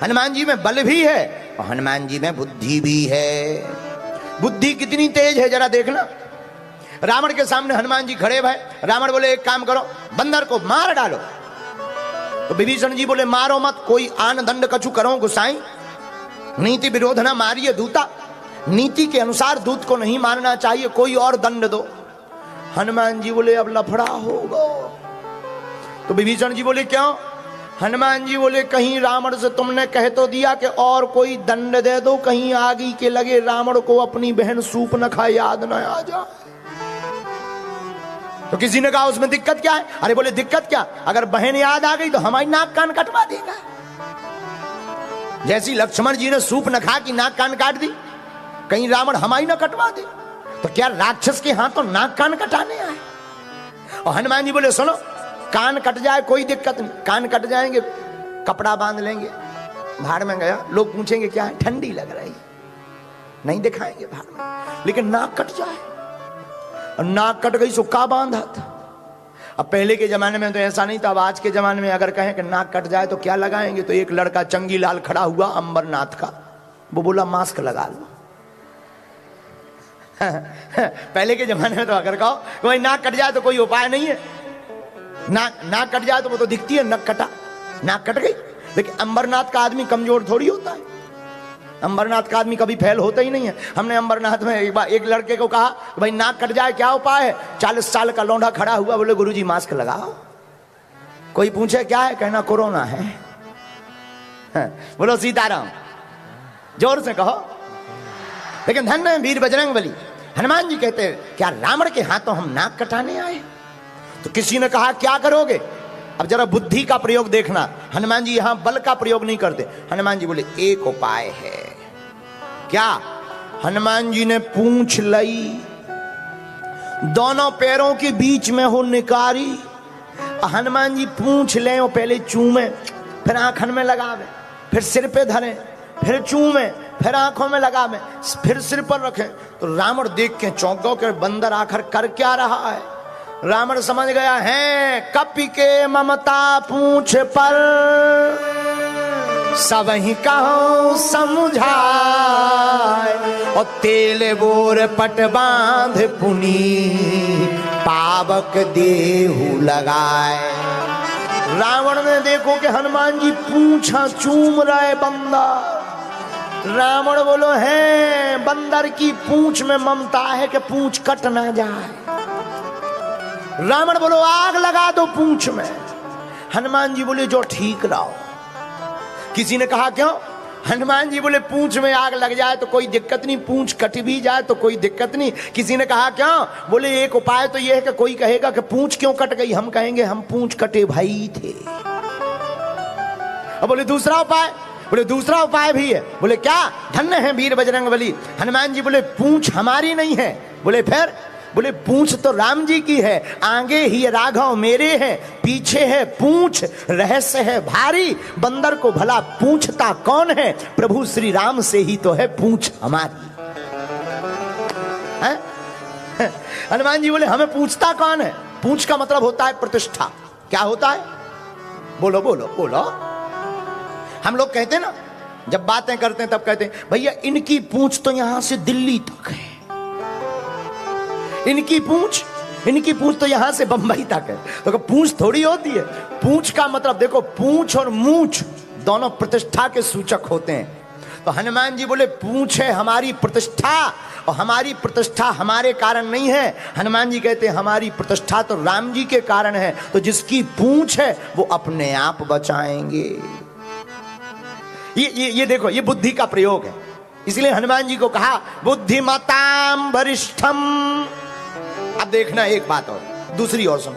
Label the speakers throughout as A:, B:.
A: हनुमान जी में बल भी है और हनुमान जी में बुद्धि भी है। बुद्धि कितनी तेज है जरा देखना। रावण के सामने हनुमान जी खड़े भाई, रावण बोले एक काम करो, बंदर को मार डालो। तो विभीषण जी बोले मारो मत, कोई आन दंड कछु करो गुसाई, नीति विरोध न मारिए दूता। नीति के अनुसार दूत को नहीं मारना चाहिए, कोई और दंड दो। हनुमान जी बोले अब लफड़ा होगा। तो विभीषण जी बोले क्यों? हनुमान जी बोले कहीं रावण से तुमने कह तो दिया कि और कोई दंड दे दो, कहीं आगे के लगे रावण को अपनी बहन सूर्पनखा याद न आ जाए। तो किसी ने कहा उसमें दिक्कत क्या है? अरे बोले दिक्कत क्या, अगर बहन याद आ गई तो हमारी नाक कान कटवा देगा। जैसी लक्ष्मण जी ने सूर्पनखा की नाक कान काट दी, कहीं रावण हमारी ना कटवा दे। तो क्या राक्षस के हाथों नाक कान कटाने आए? और हनुमान जी बोले सुनो, कान कट जाए कोई दिक्कत नहीं, कान कट जाएंगे कपड़ा बांध लेंगे, भाड़ में गया, लोग पूछेंगे क्या है, ठंडी लग रही, नहीं दिखाएंगे भाड़ में। लेकिन नाक कट जाए, और नाक कट गई सो का बांधा था। अब पहले के जमाने में तो ऐसा नहीं था। अब आज के जमाने में अगर कहें कि नाक कट जाए तो क्या लगाएंगे, तो एक लड़का चंगीलाल खड़ा हुआ अंबरनाथ का, वो बोला मास्क लगा लो। पहले के जमाने में तो अगर कहो कि भाई नाक कट जाए तो कोई उपाय नहीं है, नाक कट जाए तो वो तो दिखती है, नक कटा, नाक कट गई। लेकिन अंबरनाथ का आदमी कमजोर थोड़ी होता है, अंबरनाथ का आदमी कभी फेल होता ही नहीं है। हमने अंबरनाथ में एक बार एक लड़के को कहा भाई नाक कट जाए क्या उपाय है? 40 साल का लौंडा खड़ा हुआ, बोले गुरुजी मास्क लगाओ। कोई पूछे क्या है, कहना कोरोना है। बोलो सीताराम, जोर से कहो। लेकिन धन्य वीर बजरंगबली, हनुमान जी कहते हैं क्या रावण के हाथों हम नाक कटाने आए? तो किसी ने कहा क्या करोगे? अब जरा बुद्धि का प्रयोग देखना। हनुमान जी यहां बल का प्रयोग नहीं करते। हनुमान जी बोले एक उपाय है। क्या? हनुमान जी ने पूंछ लई, दोनों पैरों के बीच में हो निकारी। हनुमान जी पूंछ ले और पहले चूमे, फिर आंखन में लगावे, फिर सिर पे धरे, फिर चूमे, फिर आंखों में लगावे, फिर सिर पर रखे। तो रावण देख के चौंक गया कि बंदर आखिर कर क्या रहा है। रावण समझ गया है कपि के ममता पूछ पर, सब ही कहो समझाए, और तेल बोर पट बांध पुनी, पावक देहु लगाए। रावण ने देखो कि हनुमान जी पूंछा चूम रहे बंदर। रावण बोलो है बंदर की पूंछ में ममता है कि पूंछ कट ना जाए। रावण बोलो आग लगा दो पूंछ में। हनुमान जी बोले जो ठीक रहो। किसी ने कहा क्यों? हनुमान जी बोले पूंछ में आग लग जाए तो कोई दिक्कत नहीं, पूंछ कट भी जाए तो कोई दिक्कत नहीं। किसी ने कहा क्यों? बोले एक उपाय तो यह है कि कोई कहेगा कि पूंछ क्यों कट गई, हम कहेंगे हम पूंछ कटे भाई थे। अब बोले दूसरा उपाय? बोले दूसरा उपाय भी है। बोले क्या? धन्य है वीर बजरंगबली। हनुमान जी बोले पूंछ हमारी नहीं है। बोले फिर? बोले पूंछ तो राम जी की है, आगे ही राघव मेरे हैं, पीछे है पूंछ, रहस्य है भारी, बंदर को भला पूंछता कौन है, प्रभु श्री राम से ही तो है पूंछ हमारी। हनुमान जी बोले हमें पूछता कौन है? पूंछ का मतलब होता है प्रतिष्ठा। क्या होता है? बोलो बोलो बोलो। हम लोग कहते हैं ना, जब बातें करते हैं तब कहते हैं भैया इनकी पूंछ तो यहां से दिल्ली तक है, इनकी पूंछ तो यहां से बंबई तक है। तो पूंछ थोड़ी होती है। पूंछ का मतलब देखो, पूंछ और मूंछ दोनों प्रतिष्ठा के सूचक होते हैं। तो हनुमान जी बोले पूंछ है हमारी प्रतिष्ठा, और हमारी प्रतिष्ठा हमारे कारण नहीं है। हनुमान जी कहते हैं हमारी प्रतिष्ठा तो राम जी के कारण है, तो जिसकी पूंछ है वो अपने आप बचाएंगे। ये देखो, ये बुद्धि का प्रयोग है। इसलिए हनुमान जी को कहा बुद्धिमताम वरिष्ठम। अब देखना एक बात और, दूसरी और सुनो,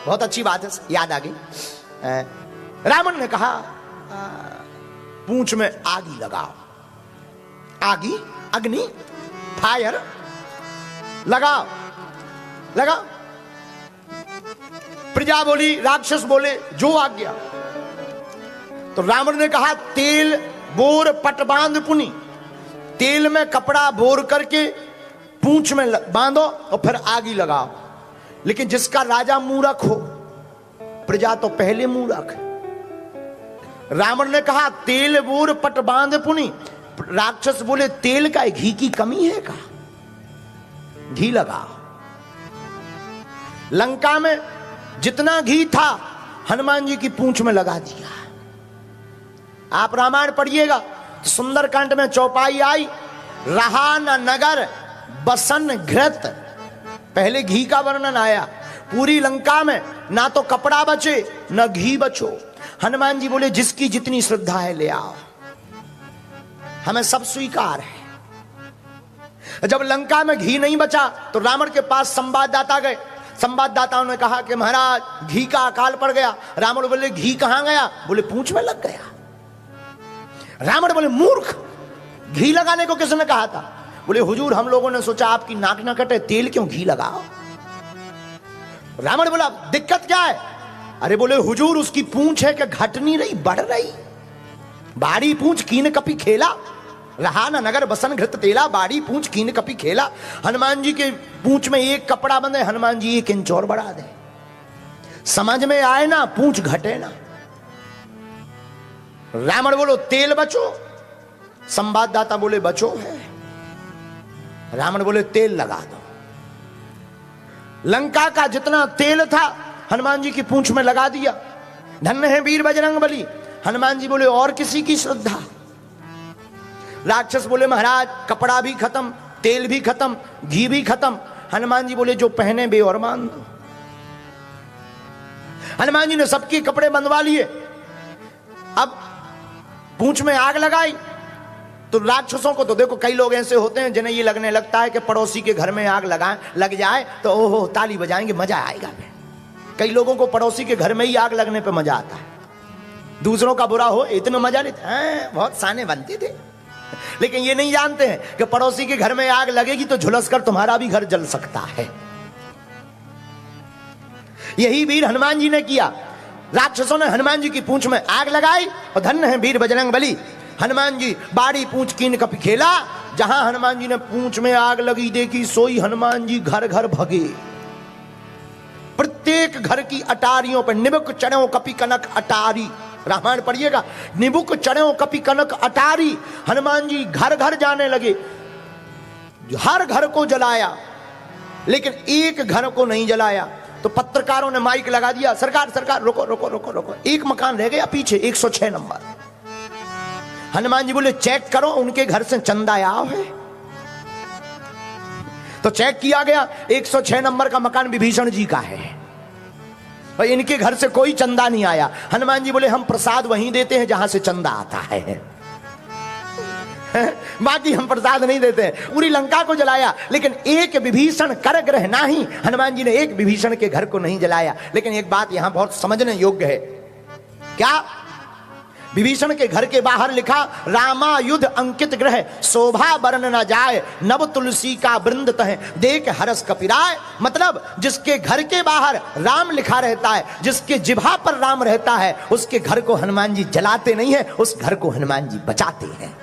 A: बहुत अच्छी बात है, याद आ गई। रावण ने कहा पूंछ में आगी लगाओ, आगी, अग्नि, फायर लगाओ लगाओ। प्रजा बोली, राक्षस बोले जो आज्ञा। तो रावण ने कहा तेल बोर पट बांध पुनी, तेल में कपड़ा बोर करके पूंछ में बांधो और फिर आगी लगाओ। लेकिन जिसका राजा मूर्ख हो, प्रजा तो पहले मूर्ख है। रावण ने कहा तेल बूर पट बांध पुनी। राक्षस बोले तेल का घी की कमी है का? घी लगा। लंका में जितना घी था हनुमान जी की पूंछ में लगा दिया। आप रामायण पढ़िएगा तो सुंदरकांड में चौपाई आई, रहा न नगर बसन घृत। पहले घी का वर्णन आया। पूरी लंका में ना तो कपड़ा बचे न घी बचो। हनुमान जी बोले जिसकी जितनी श्रद्धा है ले आओ, हमें सब स्वीकार है। जब लंका में घी नहीं बचा तो रावण के पास संवाददाता गए। संवाददाताओं ने कहा कि महाराज घी का अकाल पड़ गया। रावण बोले घी कहां गया? बोले पूंछ में लग गया। रावण बोले मूर्ख, घी लगाने को किसने कहा था? बोले हुजूर हम लोगों ने सोचा आपकी नाक ना कटे, तेल क्यों घी लगाओ। रावण बोला दिक्कत क्या है? अरे बोले हुजूर उसकी पूंछ है कि घट नहीं रही, बढ़ रही। बाड़ी पूंछ कीन कपी खेला, रहा ना नगर बसन घृत तेला। बाड़ी पूंछ कीन कपी खेला। हनुमान जी के पूंछ में एक कपड़ा बंधे, हनुमान जी 1 इंच और बढ़ा दे। समझ में आए ना, पूंछ घटे ना। रावण बोलो तेल बचो। संवाददाता बोले बचो है। रावण बोले तेल लगा दो। लंका का जितना तेल था हनुमान जी की पूंछ में लगा दिया। धन्य है वीर बजरंगबली। हनुमान जी बोले और किसी की श्रद्धा? राक्षस बोले महाराज कपड़ा भी खत्म, तेल भी खत्म, घी भी खत्म। हनुमान जी बोले जो पहने बे और मान दो। हनुमान जी ने सबके कपड़े बंधवा लिए। अब पूंछ में आग लगाई तो राक्षसों को तो देखो कई लोग ऐसे होते हैं जिन्हें ये लगने लगता है कि पड़ोसी के घर में आग लग जाए तो ओहो ताली बजाएंगे, मजा आएगा। कई लोगों को पड़ोसी के घर में ही आग लगने पे मजा आता है। दूसरों का बुरा हो इतना मजा लेते हैं, बहुत साने बनते थे। लेकिन ये नहीं जानते हैं कि पड़ोसी के घर में आग लगेगी तो झुलस कर तुम्हारा भी घर जल सकता है। यही वीर हनुमान जी ने किया। राक्षसों ने हनुमान जी की पूंछ में आग लगाई और धन्य है वीर बजरंगबली। हनुमान जी बाड़ी पूंछ कीन कपी खेला। जहां हनुमान जी ने पूंछ में आग लगी देखी सोई हनुमान जी घर घर भगे। प्रत्येक घर की अटारियों पर निबुक चढ़ो कपी कनक अटारी। रामायण पढ़िएगा, निबुक चढ़ो कपी कनक अटारी। हनुमान जी घर घर जाने लगे, हर घर को जलाया लेकिन एक घर को नहीं जलाया। तो पत्रकारों ने माइक लगा दिया, सरकार सरकार रोको रोको रोको रोको, एक मकान रह गया पीछे 106 नंबर। हनुमान जी बोले चेक करो उनके घर से चंदा आया है। तो चेक किया गया, 106 नंबर का मकान विभीषण जी का है और इनके घर से कोई चंदा नहीं आया। हनुमान जी बोले हम प्रसाद वहीं देते हैं जहां से चंदा आता है बाकी हम प्रसाद नहीं देते। पूरी लंका को जलाया लेकिन एक विभीषण कर ग्रह नहीं। हनुमान जी ने एक विभीषण के घर को नहीं जलाया। लेकिन एक बात यहां बहुत समझने योग्य है। क्या? विभीषण के घर के बाहर लिखा रामा युद्ध अंकित ग्रह, शोभा वर्ण न जाए, नव तुलसी का वृंद तह देख हरस कपिराय। मतलब जिसके घर के बाहर राम लिखा रहता है, जिसके जिभा पर राम रहता है, उसके घर को हनुमान जी जलाते नहीं है, उस घर को हनुमान जी बचाते हैं।